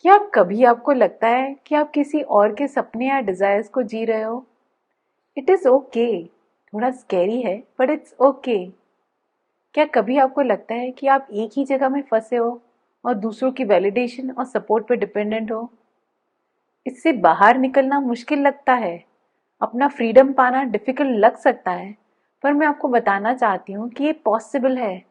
क्या कभी आपको लगता है कि आप किसी और के सपने या डिजायर्स को जी रहे हो? It is okay. थोड़ा स्कैरी है बट इट्स ओके। क्या कभी आपको लगता है कि आप एक ही जगह में फंसे हो और दूसरों की वैलिडेशन और सपोर्ट पर डिपेंडेंट हो? इससे बाहर निकलना मुश्किल लगता है, अपना फ्रीडम पाना डिफिकल्ट लग सकता है, पर मैं आपको बताना चाहती हूँ कि ये पॉसिबल है।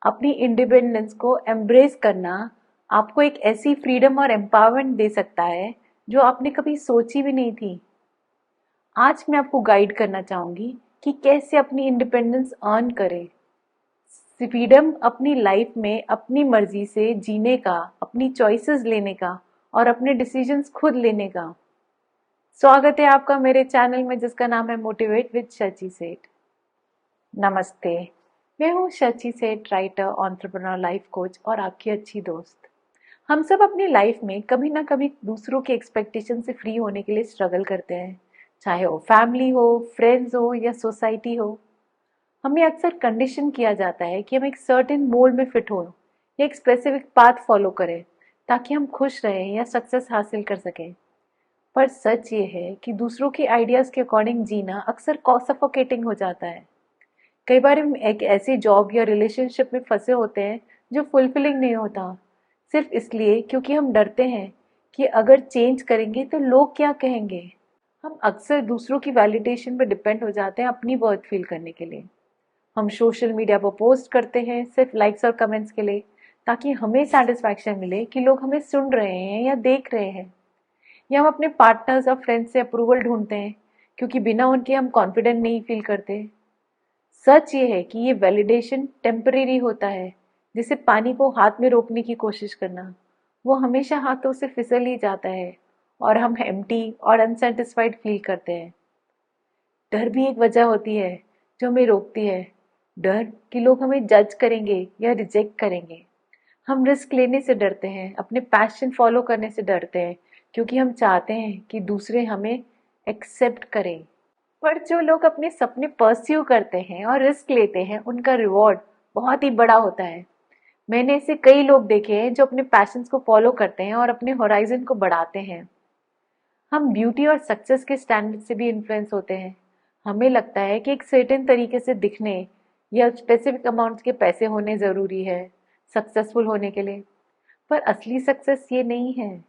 अपनी इंडिपेंडेंस को एम्ब्रेस करना आपको एक ऐसी फ्रीडम और एम्पावरमेंट दे सकता है जो आपने कभी सोची भी नहीं थी। आज मैं आपको गाइड करना चाहूंगी कि कैसे अपनी इंडिपेंडेंस अर्न करें। फ्रीडम अपनी लाइफ में अपनी मर्जी से जीने का, अपनी चॉइसेस लेने का और अपने डिसीजंस खुद लेने का। स्वागत है आपका मेरे चैनल में जिसका नाम है मोटिवेट विद शची सेठ। नमस्ते, मैं हूँ शची सेठ, राइटर, एंटरप्रेन्योर, लाइफ कोच और आपकी अच्छी दोस्त। हम सब अपनी लाइफ में कभी ना कभी दूसरों के एक्सपेक्टेशन से फ्री होने के लिए स्ट्रगल करते हैं, चाहे वो फैमिली हो, फ्रेंड्स हो या सोसाइटी हो। हमें अक्सर कंडीशन किया जाता है कि हम एक सर्टेन मोल्ड में फिट हो या एक स्पेसिफिक पाथ फॉलो करें ताकि हम खुश रहें या सक्सेस हासिल कर सकें। पर सच ये है कि दूसरों के आइडियाज के अकॉर्डिंग जीना अक्सर सफोकेटिंग हो जाता है। कई बार हम एक ऐसी जॉब या रिलेशनशिप में फंसे होते हैं जो फुलफिलिंग नहीं होता, सिर्फ इसलिए क्योंकि हम डरते हैं कि अगर चेंज करेंगे तो लोग क्या कहेंगे। हम अक्सर दूसरों की वैलिडेशन पर डिपेंड हो जाते हैं अपनी वर्थ फील करने के लिए। हम सोशल मीडिया पर पोस्ट करते हैं सिर्फ लाइक्स और कमेंट्स के लिए, ताकि हमें सेटिस्फैक्शन मिले कि लोग हमें सुन रहे हैं या देख रहे हैं। या हम अपने पार्टनर्स और फ्रेंड्स से अप्रूवल ढूंढते हैं क्योंकि बिना उनके हम कॉन्फिडेंट नहीं फील करते। सच ये है कि ये वैलिडेशन टेम्परेरी होता है, जैसे पानी को हाथ में रोकने की कोशिश करना। वो हमेशा हाथों से फिसल ही जाता है और हम एम्प्टी और अनसेटिस्फाइड फील करते हैं। डर भी एक वजह होती है जो हमें रोकती है। डर कि लोग हमें जज करेंगे या रिजेक्ट करेंगे। हम रिस्क लेने से डरते हैं, अपने पैशन फॉलो करने से डरते हैं, क्योंकि हम चाहते हैं कि दूसरे हमें एक्सेप्ट करें। पर जो लोग अपने सपने परस्यू करते हैं और रिस्क लेते हैं, उनका रिवॉर्ड बहुत ही बड़ा होता है। मैंने ऐसे कई लोग देखे हैं जो अपने पैशंस को फॉलो करते हैं और अपने होराइजन को बढ़ाते हैं। हम ब्यूटी और सक्सेस के स्टैंडर्ड से भी इन्फ्लुएंस होते हैं। हमें लगता है कि एक सर्टेन तरीके से दिखने या स्पेसिफिक अमाउंट के पैसे होने ज़रूरी है सक्सेसफुल होने के लिए। पर असली सक्सेस ये नहीं है।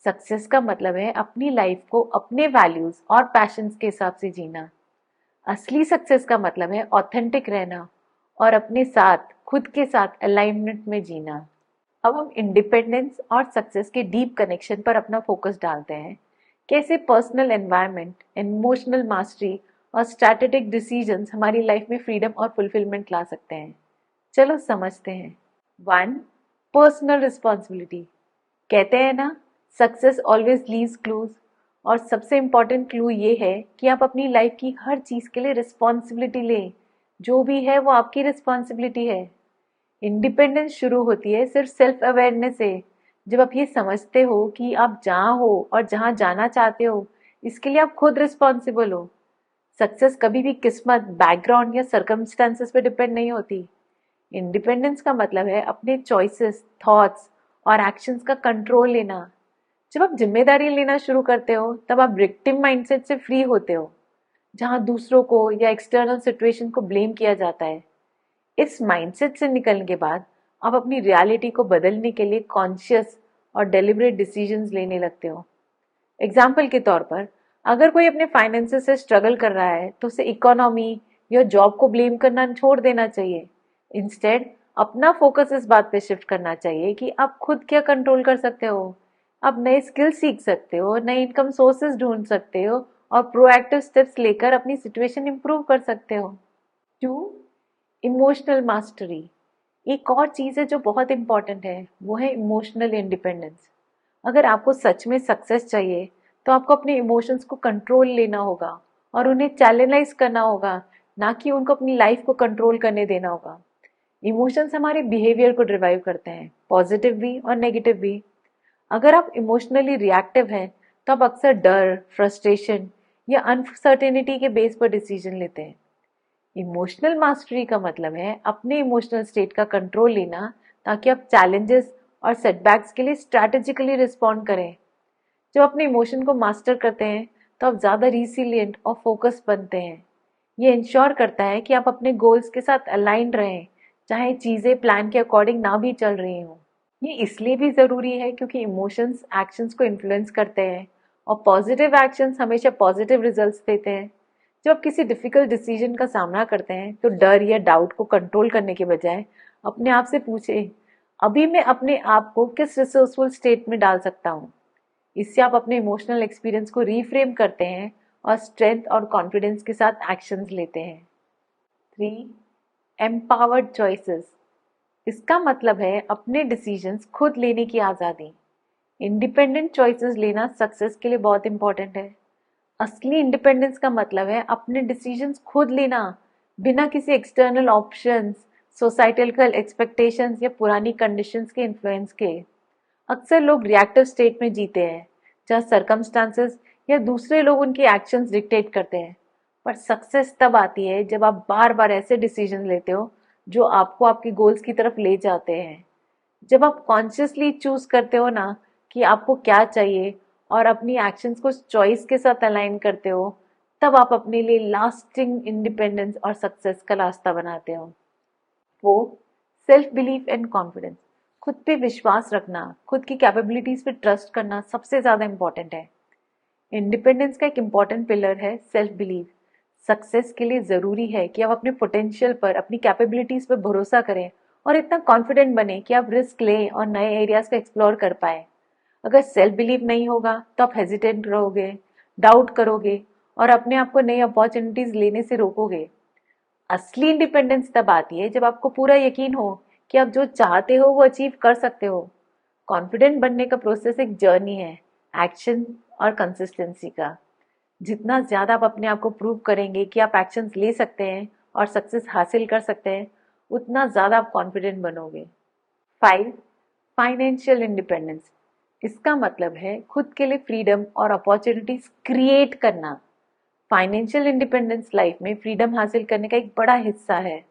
सक्सेस का मतलब है अपनी लाइफ को अपने वैल्यूज और पैशंस के हिसाब से जीना। असली सक्सेस का मतलब है ऑथेंटिक रहना और अपने साथ, खुद के साथ अलाइनमेंट में जीना। अब हम इंडिपेंडेंस और सक्सेस के डीप कनेक्शन पर अपना फोकस डालते हैं। कैसे पर्सनल एनवायरनमेंट, इमोशनल मास्टरी और स्ट्रैटेजिक डिसीजंस हमारी लाइफ में फ्रीडम और फुलफिलमेंट ला सकते हैं। चलो समझते हैं। 1. Personal responsibility. कहते हैं ना, सक्सेस ऑलवेज लीव्स क्लूज। और सबसे इंपॉर्टेंट क्लू ये है कि आप अपनी लाइफ की हर चीज के लिए रिस्पॉन्सिबिलिटी लें। जो भी है वो आपकी रिस्पॉन्सिबिलिटी है। इंडिपेंडेंस शुरू होती है सिर्फ सेल्फ अवेयरनेस से। जब आप ये समझते हो कि आप जहाँ हो और जहाँ जाना चाहते हो, इसके लिए आप खुद रिस्पॉन्सिबल हो। सक्सेस कभी भी किस्मत, बैकग्राउंड या सर्कमस्टांसेस पे डिपेंड नहीं होती। इंडिपेंडेंस का मतलब है अपने चॉइसेस, थॉट्स और एक्शंस का कंट्रोल लेना। जब आप जिम्मेदारी लेना शुरू करते हो तब आप विक्टिम माइंडसेट से फ्री होते हो, जहां दूसरों को या एक्सटर्नल सिचुएशन को ब्लेम किया जाता है। इस माइंडसेट से निकलने के बाद आप अपनी रियलिटी को बदलने के लिए कॉन्शियस और डेलिब्रेट डिसीजंस लेने लगते हो। एग्जाम्पल के तौर पर, अगर कोई अपने फाइनेंसेस से स्ट्रगल कर रहा है तो उसे इकोनॉमी या जॉब को ब्लेम करना छोड़ देना चाहिए। इंस्टेड अपना फोकस इस बात पे शिफ्ट करना चाहिए कि आप खुद क्या कंट्रोल कर सकते हो। आप नए स्किल सीख सकते हो, नए इनकम सोर्सेज ढूंढ सकते हो और प्रोएक्टिव स्टेप्स लेकर अपनी सिचुएशन इंप्रूव कर सकते हो। 2. Emotional mastery. एक और चीज़ है जो बहुत इंपॉर्टेंट है, वो है इमोशनल इंडिपेंडेंस। अगर आपको सच में सक्सेस चाहिए तो आपको अपने इमोशंस को कंट्रोल लेना होगा और उन्हें चैनलाइज करना होगा, ना कि उनको अपनी लाइफ को कंट्रोल करने देना होगा। इमोशंस हमारे बिहेवियर को ड्राइव करते हैं, पॉजिटिव भी और नेगेटिव भी। अगर आप इमोशनली रिएक्टिव हैं तो आप अक्सर डर, फ्रस्ट्रेशन या अनसर्टेनिटी के बेस पर डिसीजन लेते हैं। इमोशनल मास्टरी का मतलब है अपने इमोशनल स्टेट का कंट्रोल लेना, ताकि आप चैलेंजेस और सेटबैक्स के लिए स्ट्रैटेजिकली रिस्पॉन्ड करें। जब अपने इमोशन को मास्टर करते हैं तो आप ज़्यादा रिसिलिएंट और फोकस बनते हैं। ये इंश्योर करता है कि आप अपने गोल्स के साथ अलाइंड रहें, चाहे चीज़ें प्लान के अकॉर्डिंग ना भी चल रही हों। ये इसलिए भी ज़रूरी है क्योंकि इमोशंस एक्शंस को इन्फ्लुएंस करते हैं और पॉजिटिव एक्शंस हमेशा पॉजिटिव रिजल्ट्स देते हैं। जब आप किसी डिफ़िकल्ट डिसीजन का सामना करते हैं तो डर या डाउट को कंट्रोल करने के बजाय अपने आप से पूछें, अभी मैं अपने आप को किस रिसोर्सफुल स्टेट में डाल सकता हूँ। इससे आप अपने इमोशनल एक्सपीरियंस को रीफ्रेम करते हैं और स्ट्रेंथ और कॉन्फिडेंस के साथ एक्शंस लेते हैं। 3. Empowered choices. इसका मतलब है अपने डिसीजंस खुद लेने की आज़ादी। इंडिपेंडेंट चॉइसेस लेना सक्सेस के लिए बहुत इंपॉर्टेंट है। असली इंडिपेंडेंस का मतलब है अपने डिसीजंस खुद लेना, बिना किसी एक्सटर्नल ऑप्शंस, सोसाइटल एक्सपेक्टेशंस या पुरानी कंडीशंस के इन्फ्लुएंस के। अक्सर लोग रिएक्टिव स्टेट में जीते हैं, जहाँ सर्कमस्टांसेस या दूसरे लोग उनकी एक्शंस डिक्टेट करते हैं। पर सक्सेस तब आती है जब आप बार बार ऐसे डिसीजन लेते हो जो आपको आपके गोल्स की तरफ ले जाते हैं। जब आप कॉन्शियसली चूज करते हो ना कि आपको क्या चाहिए और अपनी एक्शंस को चॉइस के साथ अलाइन करते हो, तब आप अपने लिए लास्टिंग इंडिपेंडेंस और सक्सेस का रास्ता बनाते हो। 4. Self belief and confidence. खुद पे विश्वास रखना, खुद की कैपेबिलिटीज पे ट्रस्ट करना सबसे ज़्यादा इंपॉर्टेंट है। इंडिपेंडेंस का एक इम्पॉर्टेंट पिलर है सेल्फ बिलीफ। सक्सेस के लिए ज़रूरी है कि आप अपने पोटेंशियल पर, अपनी कैपेबिलिटीज पर भरोसा करें और इतना कॉन्फिडेंट बने कि आप रिस्क लें और नए एरियाज को एक्सप्लोर कर पाए। अगर सेल्फ बिलीफ नहीं होगा तो आप हेजिटेंट रहोगे, डाउट करोगे और अपने आप को नई अपॉर्चुनिटीज लेने से रोकोगे। असली इंडिपेंडेंस तब आती है जब आपको पूरा यकीन हो कि आप जो चाहते हो वो अचीव कर सकते हो। कॉन्फिडेंट बनने का प्रोसेस एक जर्नी है, एक्शन और कंसिस्टेंसी का। जितना ज़्यादा आप अपने आप को प्रूव करेंगे कि आप एक्शंस ले सकते हैं और सक्सेस हासिल कर सकते हैं, उतना ज़्यादा आप कॉन्फिडेंट बनोगे। 5. Financial independence. इसका मतलब है खुद के लिए फ्रीडम और अपॉर्चुनिटीज क्रिएट करना। फाइनेंशियल इंडिपेंडेंस लाइफ में फ्रीडम हासिल करने का एक बड़ा हिस्सा है।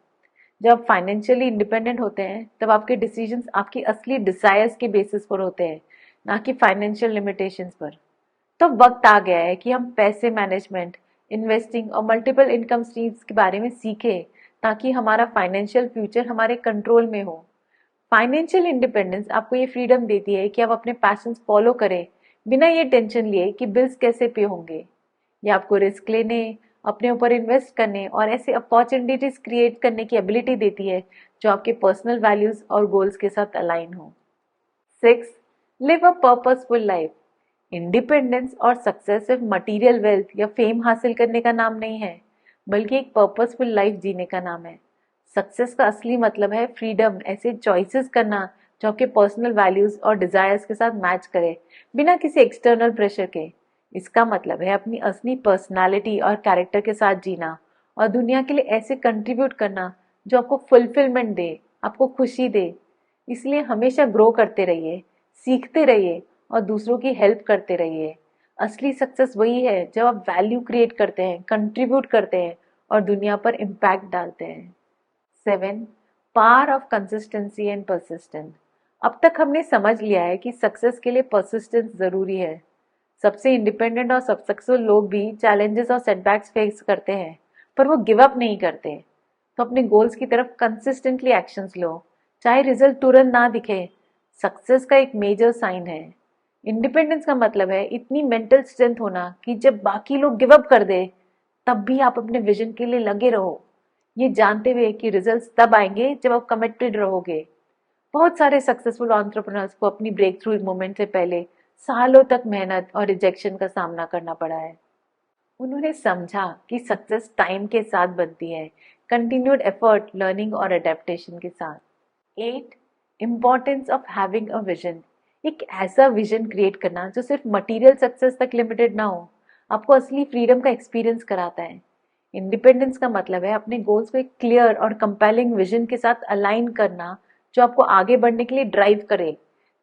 जब आप फाइनेंशियली इंडिपेंडेंट होते हैं तब आपके डिसीजंस आपकी असली डिजायर्स के बेसिस पर होते हैं, ना कि फाइनेंशियल लिमिटेशंस पर। तो वक्त आ गया है कि हम पैसे मैनेजमेंट, इन्वेस्टिंग और मल्टीपल इनकम स्ट्रीम्स के बारे में सीखें, ताकि हमारा फाइनेंशियल फ्यूचर हमारे कंट्रोल में हो। फाइनेंशियल इंडिपेंडेंस आपको ये फ्रीडम देती है कि आप अपने पैशंस फॉलो करें बिना ये टेंशन लिए कि बिल्स कैसे पे होंगे। ये आपको रिस्क लेने, अपने ऊपर इन्वेस्ट करने और ऐसे अपॉर्चुनिटीज क्रिएट करने की एबिलिटी देती है जो आपके पर्सनल वैल्यूज और गोल्स के साथ अलाइन हो। 6. Live a purposeful life. Independence और सक्सेस सिर्फ मटेरियल वेल्थ या फेम हासिल करने का नाम नहीं है, बल्कि एक पर्पसफुल लाइफ जीने का नाम है। सक्सेस का असली मतलब है फ्रीडम, ऐसे चॉइसेस करना जो आपके पर्सनल वैल्यूज और डिजायर्स के साथ मैच करे, बिना किसी एक्सटर्नल प्रेशर के। इसका मतलब है अपनी असली पर्सनालिटी और कैरेक्टर के साथ जीना और दुनिया के लिए ऐसे कंट्रीब्यूट करना जो आपको फुलफिलमेंट दे, आपको खुशी दे। इसलिए हमेशा ग्रो करते रहिए, सीखते रहिए और दूसरों की हेल्प करते रहिए। असली सक्सेस वही है जब आप वैल्यू क्रिएट करते हैं, कंट्रीब्यूट करते हैं और दुनिया पर इम्पैक्ट डालते हैं। 7. Power of consistency and persistence. अब तक हमने समझ लिया है कि सक्सेस के लिए परसिस्टेंस जरूरी है। सबसे इंडिपेंडेंट और सक्सेसफुल लोग भी चैलेंजेस और सेटबैक्स फेस करते हैं, पर वो गिव अप नहीं करते। तो अपने गोल्स की तरफ कंसिस्टेंटली एक्शंस लो, चाहे रिजल्ट तुरंत ना दिखे। सक्सेस का एक मेजर साइन है। इंडिपेंडेंस का मतलब है इतनी मेंटल स्ट्रेंथ होना कि जब बाकी लोग गिव अप कर दे तब भी आप अपने विजन के लिए लगे रहो, ये जानते हुए कि रिजल्ट्स तब आएंगे जब आप कमिटेड रहोगे। बहुत सारे सक्सेसफुल एंटरप्रेन्योर्स को अपनी ब्रेक थ्रू मोमेंट से पहले सालों तक मेहनत और रिजेक्शन का सामना करना पड़ा है। उन्होंने समझा कि सक्सेस टाइम के साथ बनती है, कंटिन्यूड एफर्ट, लर्निंग और अडेप्टेशन के साथ। 8. Importance of having a vision. एक ऐसा विजन क्रिएट करना जो सिर्फ मटेरियल सक्सेस तक लिमिटेड ना हो, आपको असली फ्रीडम का एक्सपीरियंस कराता है। इंडिपेंडेंस का मतलब है अपने गोल्स को एक क्लियर और कंपेलिंग विजन के साथ अलाइन करना जो आपको आगे बढ़ने के लिए ड्राइव करे।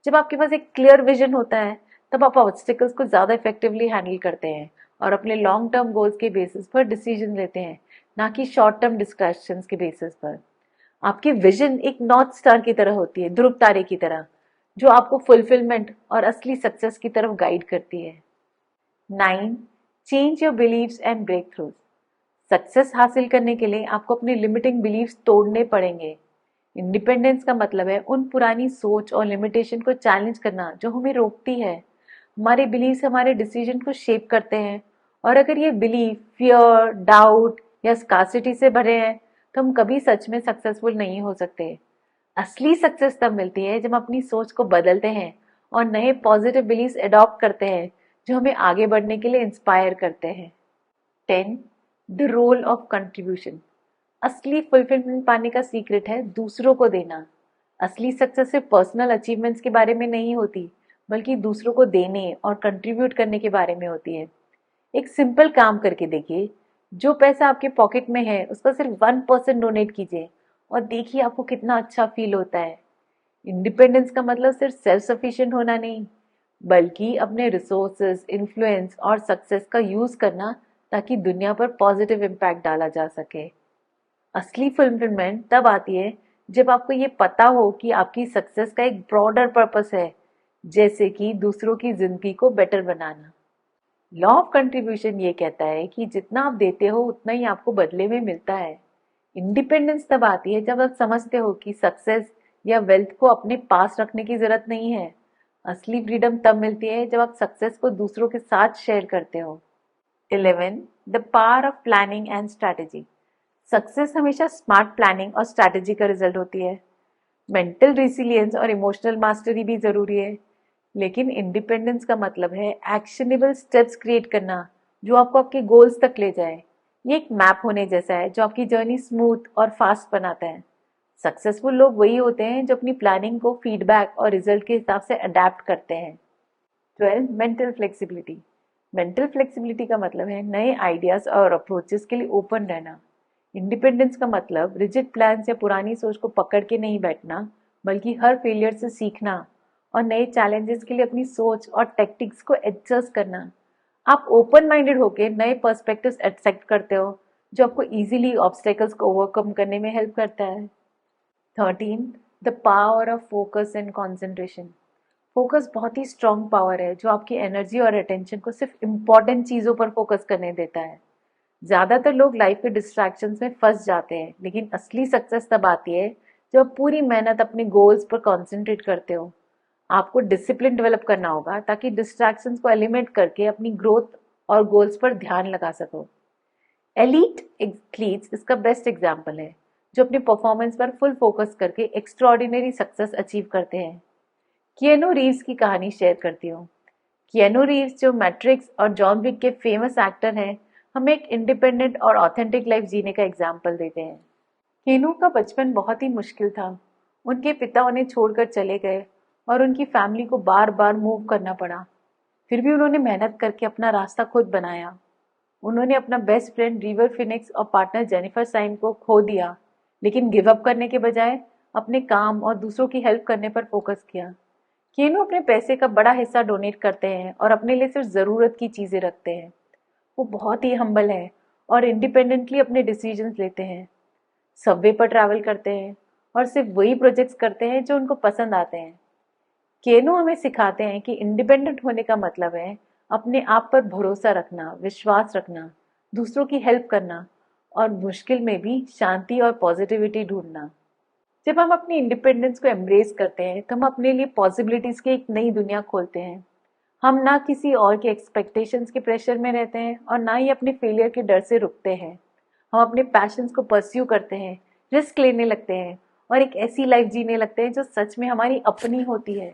जब आपके पास एक क्लियर विजन होता है तब आप ऑब्स्टिकल्स को ज़्यादा इफेक्टिवली हैंडल करते हैं और अपने लॉन्ग टर्म गोल्स के बेसिस पर डिसीजन लेते हैं, ना कि शॉर्ट टर्म डिस्कशंस के बेसिस पर। आपकी विजन एक नॉर्थ स्टार की तरह होती है, ध्रुव तारे की तरह, जो आपको फुलफिलमेंट और असली सक्सेस की तरफ गाइड करती है। 9. Change your beliefs and breakthroughs. Success हासिल करने के लिए आपको अपने लिमिटिंग बिलीव्स तोड़ने पड़ेंगे। इंडिपेंडेंस का मतलब है उन पुरानी सोच और लिमिटेशन को चैलेंज करना जो हमें रोकती है। हमारे बिलीव्स हमारे डिसीजन को शेप करते हैं, और अगर ये बिलीव फियर, डाउट या स्कार्सिटी से भरे हैं तो हम कभी सच में सक्सेसफुल नहीं हो सकते। असली सक्सेस तब मिलती है जब हम अपनी सोच को बदलते हैं और नए पॉजिटिव बिलीव्स अडॉप्ट करते हैं जो हमें आगे बढ़ने के लिए इंस्पायर करते हैं। 10. The role of contribution. असली फुलफिलमेंट पाने का सीक्रेट है दूसरों को देना। असली सक्सेस सिर्फ पर्सनल अचीवमेंट्स के बारे में नहीं होती, बल्कि दूसरों को देने और कंट्रीब्यूट करने के बारे में होती है। एक सिंपल काम करके देखिए, जो पैसा आपके पॉकेट में है उसका सिर्फ 1% डोनेट कीजिए और देखिए आपको कितना अच्छा फील होता है। इंडिपेंडेंस का मतलब सिर्फ सेल्फ सफिशिएंट होना नहीं, बल्कि अपने रिसोर्सेज, इन्फ्लुएंस और सक्सेस का यूज करना ताकि दुनिया पर पॉजिटिव इम्पैक्ट डाला जा सके। असली फुलफिलमेंट तब आती है जब आपको ये पता हो कि आपकी सक्सेस का एक ब्रॉडर पर्पस है, जैसे कि दूसरों की जिंदगी को better banana. Law of contribution ये कहता है कि जितना आप देते हो उतना ही आपको बदले में मिलता है। इंडिपेंडेंस तब आती है जब आप समझते हो कि सक्सेस या वेल्थ को अपने पास रखने की जरूरत नहीं है। असली फ्रीडम तब मिलती है जब आप सक्सेस को दूसरों के साथ शेयर करते हो। 11. The power of planning and strategy. Success हमेशा स्मार्ट प्लानिंग और स्ट्रैटेजी का रिजल्ट होती है। मेंटल रिसिलियंस और इमोशनल मास्टरी भी जरूरी है, लेकिन इंडिपेंडेंस का मतलब है एक्शनेबल स्टेप्स क्रिएट करना जो आपको आपके गोल्स तक ले जाए। ये एक मैप होने जैसा है जो आपकी जर्नी स्मूथ और फास्ट बनाता है। सक्सेसफुल लोग वही होते हैं जो अपनी प्लानिंग को फीडबैक और रिजल्ट के हिसाब से अडेप्ट करते हैं। 12. Mental flexibility. मेंटल फ्लेक्सिबिलिटी का मतलब है नए आइडियाज और अप्रोचेस के लिए ओपन रहना। इंडिपेंडेंस का मतलब रिजिड प्लान्स या पुरानी सोच को पकड़ के नहीं बैठना, बल्कि हर फेलियर से सीखना और नए चैलेंजेस के लिए अपनी सोच और टेक्टिक्स को एडजस्ट करना। आप ओपन माइंडेड होकर नए पर्सपेक्टिव्स एक्सेप्ट करते हो जो आपको इजीली ऑब्स्टेकल्स को ओवरकम करने में हेल्प करता है। 13. The power of focus and concentration. Focus बहुत ही स्ट्रॉन्ग पावर है जो आपकी एनर्जी और अटेंशन को सिर्फ इम्पॉर्टेंट चीज़ों पर फोकस करने देता है। ज़्यादातर लोग लाइफ के डिस्ट्रैक्शंस में फंस जाते हैं, लेकिन असली सक्सेस तब आती है जब आप पूरी मेहनत अपने गोल्स पर कॉन्सेंट्रेट करते हो। आपको डिसिप्लिन डेवलप करना होगा ताकि डिस्ट्रैक्शंस को एलिमिनेट करके अपनी ग्रोथ और गोल्स पर ध्यान लगा सको। एलीट एथलीट्स इसका बेस्ट एग्जाम्पल है जो अपने परफॉर्मेंस पर फुल फोकस करके एक्स्ट्रॉर्डिनरी सक्सेस अचीव करते हैं। कियानू रीव्स की कहानी शेयर करती हूँ। कियानू रीव्स जो मैट्रिक्स और जॉन विक के फेमस एक्टर हैं, हमें एक इंडिपेंडेंट और ऑथेंटिक लाइफ जीने का एग्जाम्पल देते हैं। कियानू का बचपन बहुत ही मुश्किल था। उनके पिता उन्हें छोड़कर चले गए और उनकी फैमिली को बार बार मूव करना पड़ा। फिर भी उन्होंने मेहनत करके अपना रास्ता खुद बनाया। उन्होंने अपना बेस्ट फ्रेंड रिवर फिनिक्स और पार्टनर जेनिफर साइन को खो दिया, लेकिन गिव अप करने के बजाय अपने काम और दूसरों की हेल्प करने पर फोकस किया। केनू अपने पैसे का बड़ा हिस्सा डोनेट करते हैं और अपने लिए सिर्फ ज़रूरत की चीज़ें रखते हैं। वो बहुत ही हम्बल है और इंडिपेंडेंटली अपने डिसीजंस लेते हैं। सबवे पर ट्रैवल करते हैं और सिर्फ वही प्रोजेक्ट्स करते हैं जो उनको पसंद आते हैं। केनू हमें सिखाते हैं कि इंडिपेंडेंट होने का मतलब है अपने आप पर भरोसा रखना, विश्वास रखना, दूसरों की हेल्प करना और मुश्किल में भी शांति और पॉजिटिविटी ढूंढना। जब हम अपनी इंडिपेंडेंस को एम्ब्रेस करते हैं तो हम अपने लिए पॉसिबिलिटीज़ की एक नई दुनिया खोलते हैं। हम ना किसी और के एक्सपेक्टेशंस के प्रेशर में रहते हैं और ना ही अपने फेलियर के डर से रुकते हैं। हम अपने पैशंस को परस्यू करते हैं, रिस्क लेने लगते हैं और एक ऐसी लाइफ जीने लगते हैं जो सच में हमारी अपनी होती है।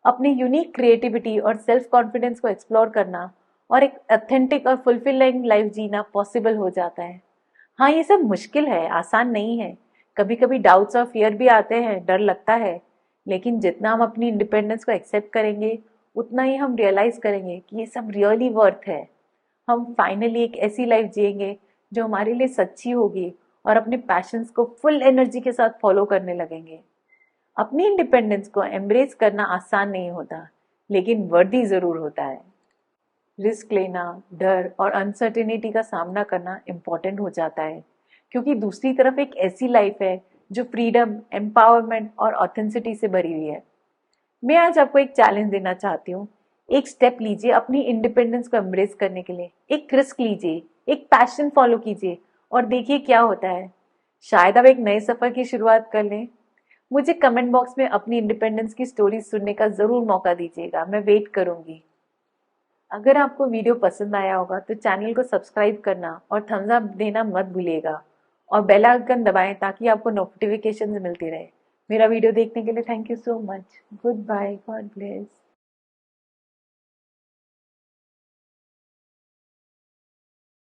अपनी यूनिक क्रिएटिविटी और सेल्फ कॉन्फिडेंस को एक्सप्लोर करना और एक ऑथेंटिक और फुलफिलिंग लाइफ जीना पॉसिबल हो जाता है। हाँ, ये सब मुश्किल है, आसान नहीं है। कभी कभी डाउट्स और फियर भी आते हैं, डर लगता है, लेकिन जितना हम अपनी इंडिपेंडेंस को एक्सेप्ट करेंगे उतना ही हम रियलाइज करेंगे कि ये सब रियली वर्थ है। हम फाइनली एक ऐसी लाइफ जिएंगे जो हमारे लिए सच्ची होगी और अपने पैशंस को फुल एनर्जी के साथ फॉलो करने लगेंगे। अपनी इंडिपेंडेंस को एम्ब्रेस करना आसान नहीं होता, लेकिन वर्दी जरूर होता है। रिस्क लेना, डर और अनसर्टेनिटी का सामना करना इम्पोर्टेंट हो जाता है, क्योंकि दूसरी तरफ एक ऐसी लाइफ है जो फ्रीडम, एम्पावरमेंट और ऑथेंसिटी से भरी हुई है। मैं आज आपको एक चैलेंज देना चाहती हूँ। एक स्टेप लीजिए अपनी इंडिपेंडेंस को एम्ब्रेस करने के लिए। एक रिस्क लीजिए, एक पैशन फॉलो कीजिए और देखिए क्या होता है। शायद आप एक नए सफर की शुरुआत कर लें। मुझे कमेंट बॉक्स में अपनी इंडिपेंडेंस की स्टोरी सुनने का जरूर मौका दीजिएगा, मैं वेट करूंगी। अगर आपको वीडियो पसंद आया होगा तो चैनल को सब्सक्राइब करना और थम्स अप देना मत भूलिएगा और बेल आइकन दबाएं ताकि आपको नोटिफिकेशंस मिलती रहे। मेरा वीडियो देखने के लिए thank you so much. Goodbye, God bless.